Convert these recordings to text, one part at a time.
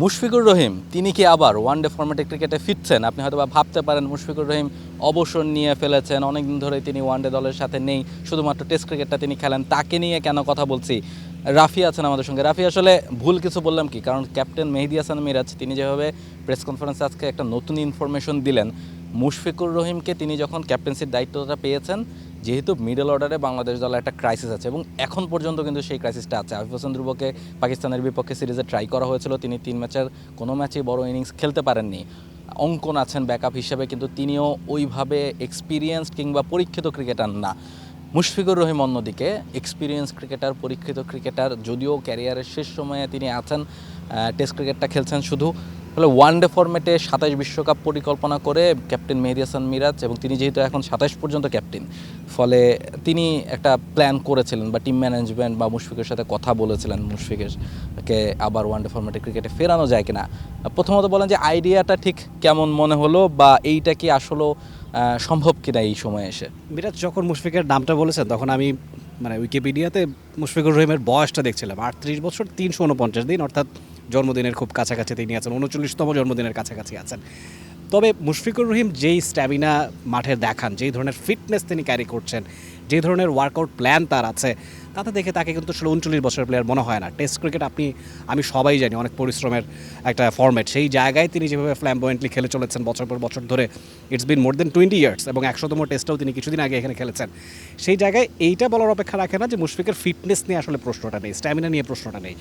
মুশফিকুর রহিম তিনি কি আবার ওয়ানডে ফরম্যাটে ক্রিকেটে ফিরছেন? আপনি হয়তো বা ভাবতে পারেন মুশফিকুর রহিম অবসর নিয়ে ফেলেছেন, অনেকদিন ধরে তিনি ওয়ানডে দলের সাথে নেই, শুধুমাত্র টেস্ট ক্রিকেটটা তিনি খেলেন। তাকে নিয়ে কেন কথা বলছি? রাফি আছেন আমাদের সঙ্গে। রাফি, আসলে ভুল কিছু বললাম কি? কারণ ক্যাপ্টেন মেহেদী হাসান মিরাজ তিনি যেভাবে প্রেস কনফারেন্সে আজকে একটা নতুন ইনফরমেশন দিলেন, মুশফিকুর রহিমকে তিনি যখন ক্যাপ্টেন্সির দায়িত্বটা পেয়েছেন, যেহেতু মিডল অর্ডারে বাংলাদেশ দলে একটা ক্রাইসিস আছে এবং এখন পর্যন্ত কিন্তু সেই ক্রাইসিসটা আছে। আফিফ হোসেন ধ্রুবকে পাকিস্তানের বিপক্ষে সিরিজে ট্রাই করা হয়েছিল, তিনি 3 ম্যাচের কোনো ম্যাচেই বড় ইনিংস খেলতে পারেননি। অঙ্কন আছেন ব্যাকআপ হিসেবে, কিন্তু তিনিও ওইভাবে এক্সপিরিয়েন্সড কিংবা পরীক্ষিত ক্রিকেটার না। মুশফিকুর রহিম অন্যদিকে এক্সপিরিয়েন্স ক্রিকেটার, পরীক্ষিত ক্রিকেটার, যদিও ক্যারিয়ারের শেষ সময়ে তিনি আছেন, টেস্ট ক্রিকেটটা খেলছেন শুধু। ফলে ওয়ানডে ফরম্যাটে 27 বিশ্বকাপ পরিকল্পনা করে ক্যাপ্টেন মেহেদী হাসান মিরাজ, এবং তিনি যেহেতু এখন 27 পর্যন্ত ক্যাপ্টেন, ফলে তিনি একটা প্ল্যান করেছিলেন বা টিম ম্যানেজমেন্ট বা মুশফিকের সাথে কথা বলেছিলেন মুশফিককে আবার ওয়ানডে ফরম্যাটে ক্রিকেটে ফেরানো যায় কিনা। প্রথমত বলেন যে আইডিয়াটা ঠিক কেমন মনে হলো, বা এইটা কি আসলেও সম্ভব কিনা এই সময়ে এসে? মিরাজ যখন মুশফিকের নামটা বলেছেন তখন আমি উইকিপিডিয়াতে মুশফিকুর রহিমের বয়সটা দেখছিলাম 38 বছর 349 দিন, অর্থাৎ জন্মদিনের খুব কাছাকাছি তিনি আছেন, 39তম জন্মদিনের কাছাকাছি আছেন। তবে মুশফিকুর রহিম যেই স্ট্যামিনা মাঠে দেখান, যেই ধরনের ফিটনেস তিনি ক্যারি করছেন, যে ধরনের ওয়ার্কআউট প্ল্যান তার আছে, তাতে দেখে তাকে কিন্তু আসলে 39 বছরের প্লেয়ার মনে হয় না। টেস্ট ক্রিকেট আমি সবাই জানি অনেক পরিশ্রমের একটা ফরম্যাট, সেই জায়গায় তিনি যেভাবে ফ্ল্যামবয়েন্টলি খেলে চলেছেন বছর পর বছর ধরে, it's been more then 20 years, এবং 100তম টেস্টটাও তিনি কিছুদিন আগে এখানে খেলেছেন। সেই জায়গায় এইটা বলার অপেক্ষা রাখে না যে মুশফিকের ফিটনেস নিয়ে আসলে প্রশ্নটা নেই, স্ট্যামিনা নিয়ে প্রশ্নটা নেই।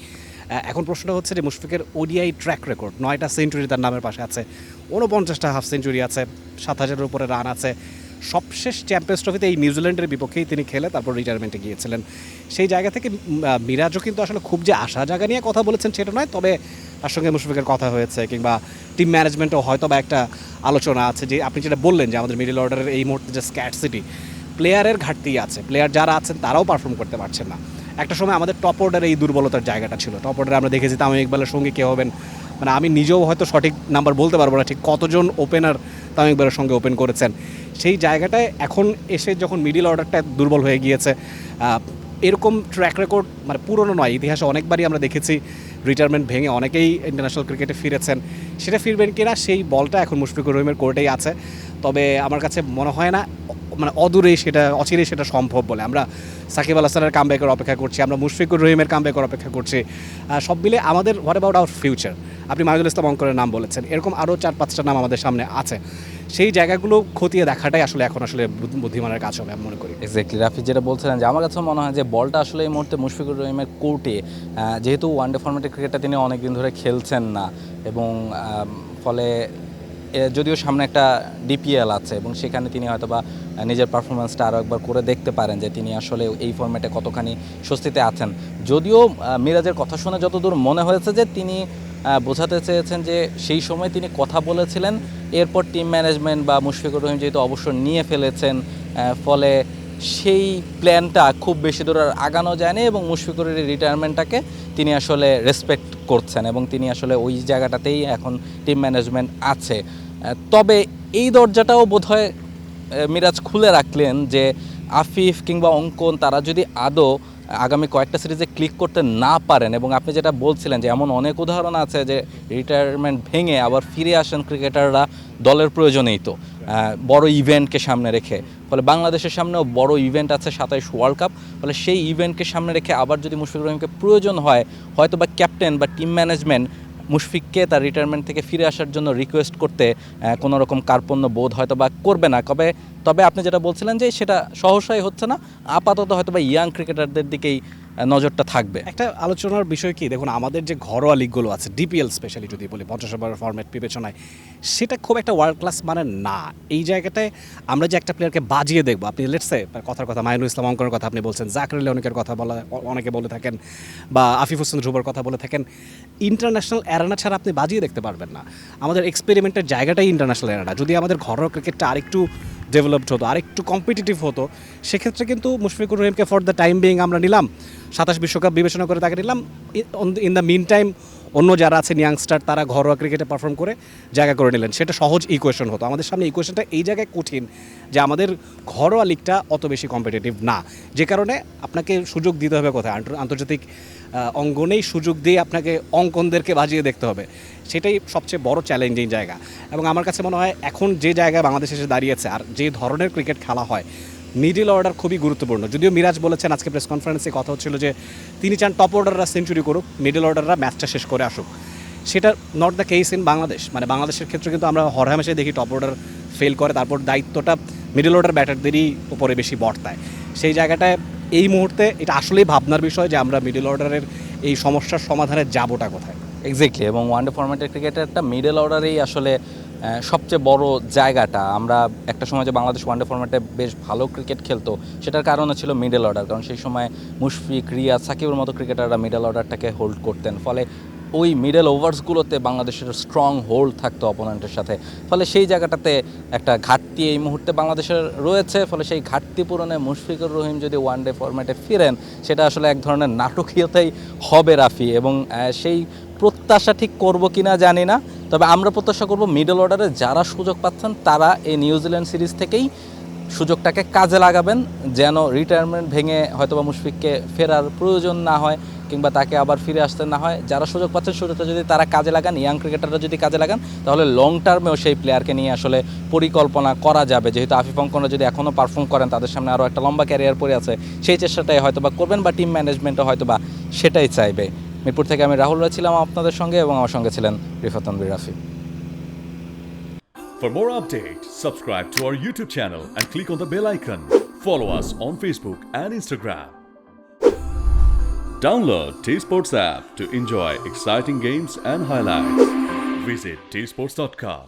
এখন প্রশ্নটা হচ্ছে যে মুশফিকের ওডিআই ট্র্যাক রেকর্ড, 9টা সেঞ্চুরি তার নামের পাশে আছে, 49টা হাফ সেঞ্চুরি আছে, 7,000-এর উপরে রান আছে। সবশেষ চ্যাম্পিয়ন্স ট্রফিতে এই নিউজিল্যান্ডের বিপক্ষেই তিনি খেলে তারপর রিটায়ারমেন্টে গিয়েছিলেন। সেই জায়গা থেকে মিরাজও কিন্তু আসলে খুব যে আশা জায়গা নিয়ে কথা বলেছেন সেটা নয়, তবে তার সঙ্গে মুশফিকের কথা হয়েছে, কিংবা টিম ম্যানেজমেন্টও হয়তো বা একটা আলোচনা আছে। যে আপনি যেটা বললেন যে আমাদের মিডল অর্ডারের এই মুহূর্তে যে স্ক্যারসিটি, প্লেয়ারের ঘাটতি আছে, প্লেয়ার যারা আছেন তারাও পারফর্ম করতে পারছেন না। একটা সময় আমাদের টপ অর্ডারে এই দুর্বলতার জায়গাটা ছিল। টপ অর্ডারে আমরা দেখেছি তামিম ইকবালের সঙ্গে কে হবেন, আমি নিজেও হয়তো সঠিক নাম্বার বলতে পারবো না ঠিক কতজন ওপেনার তামিম ইকবালের সঙ্গে ওপেন করেছেন। সেই জায়গাটায় এখন এসে যখন মিডল অর্ডারটা দুর্বল হয়ে গিয়েছে, এরকম ট্র্যাক রেকর্ড পুরনো নয়, ইতিহাসে অনেকবারই আমরা দেখেছি রিটায়ারমেন্ট ভেঙে অনেকেই ইন্টারন্যাশনাল ক্রিকেটে ফিরেছেন। সেটা ফিরবেন কিনা সেই বলটা এখন মুশফিকুর রহিমের কোর্টেই আছে। তবে আমার কাছে মনে হয় না অচিরেই সেটা সম্ভব বলে। আমরা সাকিব আল হাসানের কামব্যাকের অপেক্ষা করছি, আমরা মুশফিকুর রহিমের কামব্যাকের অপেক্ষা করছি। সব মিলে আমাদের হোয়াট অ্যাবাউট আওয়ার ফিউচার? আপনি মাহিদুল ইসলাম অঙ্কনের নাম বলেছেন, এরকম আরও 4-5টা নাম আমাদের সামনে আছে। সেই জায়গাগুলো খতিয়ে দেখাটাই এখন বুদ্ধিমানের কাজ হবে আমি মনে করি। এক্স্যাক্টলি, রাফি যেটা বলছিলেন যে আমার কাছেও মনে হয় যে বলটা আসলে এই মুহূর্তে মুশফিকুর রহিমের কোর্টে, যেহেতু ওয়ানডে ফরম্যাটের ক্রিকেটটা তিনি অনেকদিন ধরে খেলছেন না, এবং ফলে যদিও সামনে একটা ডিপিএল আছে এবং সেখানে তিনি হয়তো বা নিজের পারফরমেন্সটা আরও একবার করে দেখতে পারেন যে তিনি আসলে এই ফরম্যাটে কতখানি স্বস্তিতে আছেন। যদিও মিরাজের কথা শুনে যতদূর মনে হয়েছে যে তিনি বোঝাতে চেয়েছেন যে সেই সময় তিনি কথা বলেছিলেন, এরপর টিম ম্যানেজমেন্ট বা মুশফিকুর রহিম যেহেতু অবসর নিয়ে ফেলেছেন, ফলে সেই প্ল্যানটা খুব বেশি দূর আর আগানো যায়নি, এবং মুশফিকুরের রিটায়ারমেন্টটাকে তিনি আসলে রেসপেক্ট করছেন এবং তিনি আসলে ওই জায়গাটাতেই এখন টিম ম্যানেজমেন্ট আছে। তবে এই দরজাটাও বোধহয় মিরাজ খুলে রাখলেন যে আফিফ কিংবা অঙ্কন তারা যদি আদৌ আগামী কয়েকটা সিরিজে ক্লিক করতে না পারেন, এবং আপনি যেটা বলছিলেন যে এমন অনেক উদাহরণ আছে যে রিটায়ারমেন্ট ভেঙে আবার ফিরে আসেন ক্রিকেটাররা দলের প্রয়োজনেই, তো বড় ইভেন্টকে সামনে রেখে। ফলে বাংলাদেশের সামনেও বড় ইভেন্ট আছে 27 ওয়ার্ল্ড কাপ। ফলে সেই ইভেন্টকে সামনে রেখে আবার যদি মুশফিকুর রহিমকে প্রয়োজন হয়, হয়তো বা ক্যাপ্টেন বা টিম ম্যানেজমেন্ট মুশফিককে তার রিটায়ারমেন্ট থেকে ফিরে আসার জন্য রিকোয়েস্ট করতে কোনো রকম কার্পণ্য বোধ হয়তো বা করবে না। তবে আপনি যেটা বলছিলেন যে সেটা সহসাই হচ্ছে না, আপাতত হয়তো বা ইয়াং ক্রিকেটারদের দিকেই নজরটা থাকবে। একটা আলোচনার বিষয় কি, দেখুন আমাদের যে ঘরোয়া লিগগুলো আছে, ডিপিএল স্পেশালি যদি বলি 50 ওভার ফরম্যাট বিবেচনায়, সেটা খুব একটা ওয়ার্ল্ড ক্লাস না। এই জায়গাটায় আমরা যে একটা প্লেয়ারকে বাজিয়ে দেখবো, আপনি লেটসে কথার কথা মাহিদুল ইসলাম অঙ্কনের কথা আপনি বলছেন, জাকির আলী অনেকের কথা অনেকে বলে থাকেন, বা আফিফ হোসেন ধ্রুবর কথা বলে থাকেন, ইন্টারন্যাশনাল অ্যারেনা ছাড়া আপনি বাজিয়ে দেখতে পারবেন না। আমাদের এক্সপেরিমেন্টের জায়গাটাই ইন্টারন্যাশনাল অ্যারেনা। যদি আমাদের ঘরোয়া ক্রিকেটটা আরেকটু ডেভেলপড হতো, আরেকটু কম্পিটিটিভ হতো, সেক্ষেত্রে কিন্তু মুশফিকুর রহিমকে ফর দ্য টাইম বিং আমরা নিলাম, 27 বিশ্বকাপ বিবেচনা করে তাকে নিলাম। ইন দ্য মিন টাইম অন্য যারা আছেন ইয়াংস্টার তারা ঘরোয়া ক্রিকেটে পারফর্ম করে জায়গা করে নিলেন, সেটা সহজ ইকুয়েশন হতো। আমাদের সামনে ইকুয়েশনটা এই জায়গায় কঠিন যে আমাদের ঘরোয়া লিগটা অত বেশি কম্পিটিটিভ না, যে কারণে আপনাকে সুযোগ দিতে হবে কোথায়, আন্তর্জাতিক অঙ্গনেই সুযোগ দিয়ে আপনাকে অঙ্কনদেরকে বাজিয়ে দেখতে হবে, সেটাই সবচেয়ে বড় চ্যালেঞ্জিং জায়গা। এবং আমার কাছে মনে হয় এখন যে জায়গায় বাংলাদেশ এসে দাঁড়িয়েছে আর যে ধরনের ক্রিকেট খেলা হয়, মিডল অর্ডার খুবই গুরুত্বপূর্ণ। যদিও মিরাজ বলেছেন আজকে প্রেস কনফারেন্সে কথা হচ্ছিল যে তিনি চান টপ অর্ডাররা সেঞ্চুরি করুক, মিডল অর্ডাররা ম্যাচটা শেষ করে আসুক। সেটা not the case in Bangladesh. মানে বাংলাদেশের ক্ষেত্রে কিন্তু আমরা হরহামেশাই দেখি টপ অর্ডার ফেল করে, তারপর দায়িত্বটা মিডল অর্ডার ব্যাটারদেরই উপরে বেশি বর্তায়। সেই জায়গাটায় এই মুহূর্তে এটা আসলেই ভাবনার বিষয় যে আমরা মিডল অর্ডারের এই সমস্যার সমাধানে যাবোটা কোথায়। এক্স্যাক্টলি, এবং ওয়ানডে ফরম্যাটের ক্রিকেটের একটা মিডল অর্ডারেই আসলে সবচেয়ে বড় জায়গাটা। আমরা একটা সময় যে বাংলাদেশ ওয়ানডে ফরম্যাটে বেশ ভালো ক্রিকেট খেলতো, সেটার কারণে ছিল মিডল অর্ডার, কারণ সেই সময় মুশফিক, রিয়াজ, সাকিবের মতো ক্রিকেটাররা মিডল অর্ডারটাকে হোল্ড করতেন। ফলে ওই মিডল ওভার্সগুলোতে বাংলাদেশের স্ট্রং হোল্ড থাকতো অপোনেন্টের সাথে। ফলে সেই জায়গাটাতে একটা ঘাটতি এই মুহূর্তে বাংলাদেশের রয়েছে। ফলে সেই ঘাটতি পূরণে মুশফিকুর রহিম যদি ওয়ানডে ফরম্যাটে ফিরেন, সেটা আসলে এক ধরনের নাটকীয়তাই হবে রাফি। এবং সেই প্রত্যাশা ঠিক করব কিনা জানি না, তবে আমরা প্রত্যাশা করব মিডল অর্ডারে যারা সুযোগ পাচ্ছেন তারা এই নিউজিল্যান্ড সিরিজ থেকেই সুযোগটাকে কাজে লাগাবেন, যেন রিটায়ারমেন্ট ভেঙে হয়তোবা মুশফিককে ফেরার প্রয়োজন না হয় কিংবা তাকে আবার ফিরে আসতে না হয়। যারা সুযোগ পাচ্ছেন সুযোগটা যদি তারা কাজে লাগান, ইয়াং ক্রিকেটাররা যদি কাজে লাগান, তাহলে লং টার্মেও সেই প্লেয়ারকে নিয়ে আসলে পরিকল্পনা করা যাবে। যেহেতু আফিফ অঙ্কনরা যদি এখনও পারফর্ম করেন, তাদের সামনে আরও একটা লম্বা ক্যারিয়ার পড়ে আছে, সেই চেষ্টাটাই হয়তোবা করবেন বা টিম ম্যানেজমেন্টও হয়তোবা সেটাই চাইবে। মিরপুর থেকে আমি রাহুল রায় ছিলাম আপনাদের সঙ্গে, এবং আমার সঙ্গে ছিলেন Rifat Tanvir Rafi. For more updates, subscribe to our YouTube channel and click on the bell icon. Follow us on Facebook and Instagram. Download T-Sports app to enjoy exciting games and highlights. Visit tsports.com.